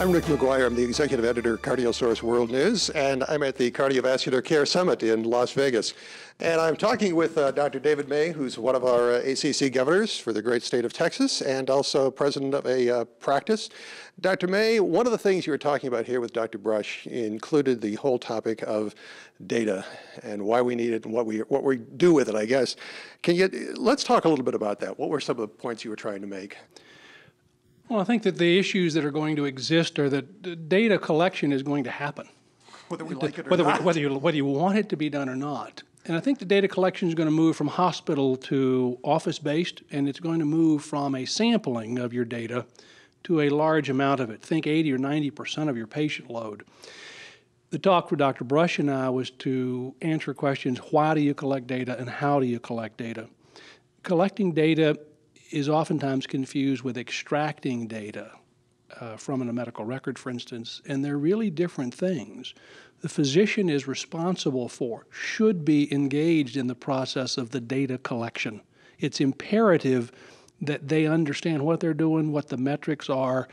I'm Rick McGuire. I'm the executive editor of CardioSource World News, and I'm at the Cardiovascular Care Summit in Las Vegas. And I'm talking with Dr. David May, who's one of our ACC governors for the great state of Texas, and also president of a practice. Dr. May, one of the things you were talking about here with Dr. Brush included the whole topic of data and why we need it and what we do with it, I guess. Let's talk a little bit about that. What were some of the points you were trying to make? Well, I think that the issues that are going to exist are that data collection is going to happen. Whether we like it or not. Whether you want it to be done or not. And I think the data collection is going to move from hospital to office-based, and it's going to move from a sampling of your data to a large amount of it. Think 80 or 90% of your patient load. The talk with Dr. Brush and I was to answer questions, why do you collect data and how do you collect data? Collecting data is oftentimes confused with extracting data from a medical record, for instance, and they're really different things. The physician is responsible for, should be engaged in the process of the data collection. It's imperative that they understand what they're doing, what the metrics are,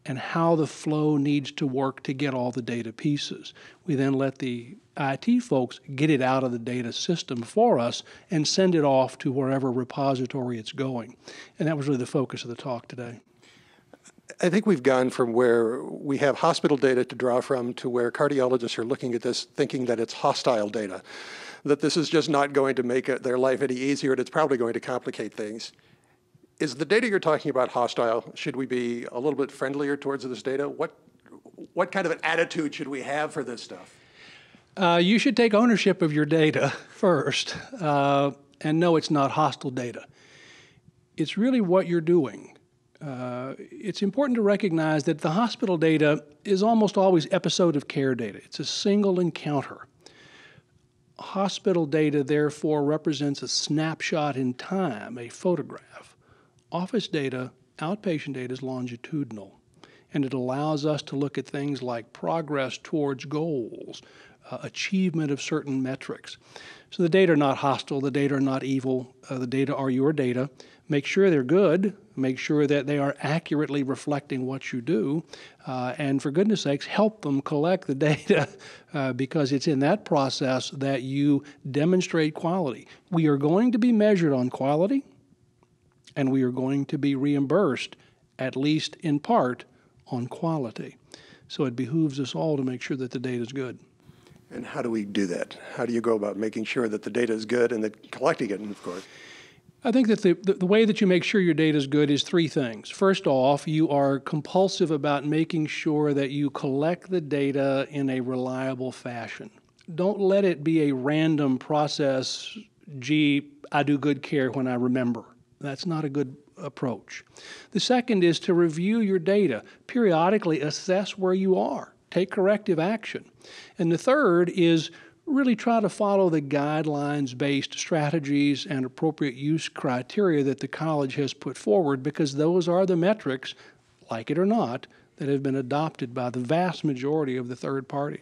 and how the flow needs to work to get all the data pieces. We then let the IT folks get it out of the data system for us and send it off to wherever repository it's going. And that was really the focus of the talk today. I think we've gone from where we have hospital data to draw from to where cardiologists are looking at this thinking that it's hostile data, that this is just not going to make their life any easier and it's probably going to complicate things. Is the data you're talking about hostile? Should we be a little bit friendlier towards this data? What kind of an attitude should we have for this stuff? You should take ownership of your data first and know it's not hostile data. It's really what you're doing. It's important to recognize that the hospital data is almost always episode of care data. It's a single encounter. Hospital data, therefore, represents a snapshot in time, a photograph. Office data, outpatient data, is longitudinal, and it allows us to look at things like progress towards goals, achievement of certain metrics. So the data are not hostile, the data are not evil, the data are your data. Make sure they're good, make sure that they are accurately reflecting what you do, and for goodness sakes, help them collect the data because it's in that process that you demonstrate quality. We are going to be measured on quality, and we are going to be reimbursed, at least in part, on quality. So it behooves us all to make sure that the data is good. And how do we do that? How do you go about making sure that the data is good and that collecting it, of course? I think that the way that you make sure your data is good is three things. First off, you are compulsive about making sure that you collect the data in a reliable fashion. Don't let it be a random process, gee, I do good care when I remember. That's not a good approach. The second is to review your data, periodically assess where you are, take corrective action. And the third is really try to follow the guidelines-based strategies and appropriate use criteria that the college has put forward, because those are the metrics, like it or not, that have been adopted by the vast majority of the third party.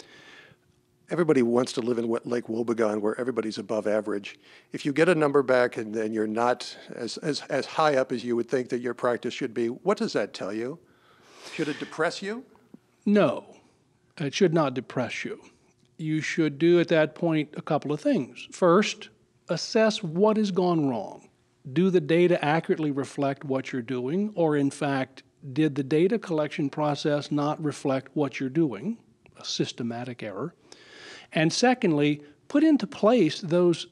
Everybody wants to live in Lake Wobegon where everybody's above average. If you get a number back and then you're not as high up as you would think that your practice should be, what does that tell you? Should it depress you? No, it should not depress you. You should do at that point a couple of things. First, assess what has gone wrong. Do the data accurately reflect what you're doing, or in fact, did the data collection process not reflect what you're doing, a systematic error? And secondly, put into place those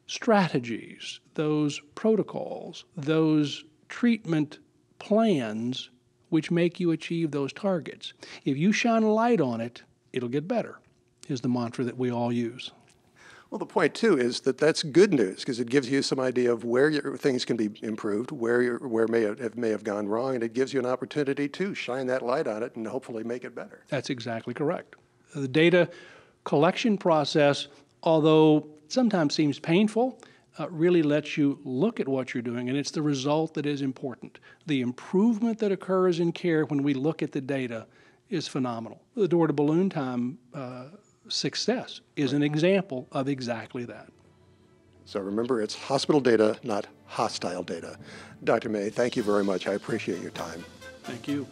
strategies, those protocols, those treatment plans which make you achieve those targets. If you shine a light on it, it'll get better, is the mantra that we all use. Well, the point, too, is that that's good news because it gives you some idea of where things can be improved, where may have gone wrong, and it gives you an opportunity to shine that light on it and hopefully make it better. That's exactly correct. The data collection process, although it sometimes seems painful, really lets you look at what you're doing, and it's the result that is important. The improvement that occurs in care when we look at the data is phenomenal. The Door to Balloon Time success is an example of exactly that. So remember, it's hospital data, not hostile data. Dr. May, thank you very much. I appreciate your time. Thank you.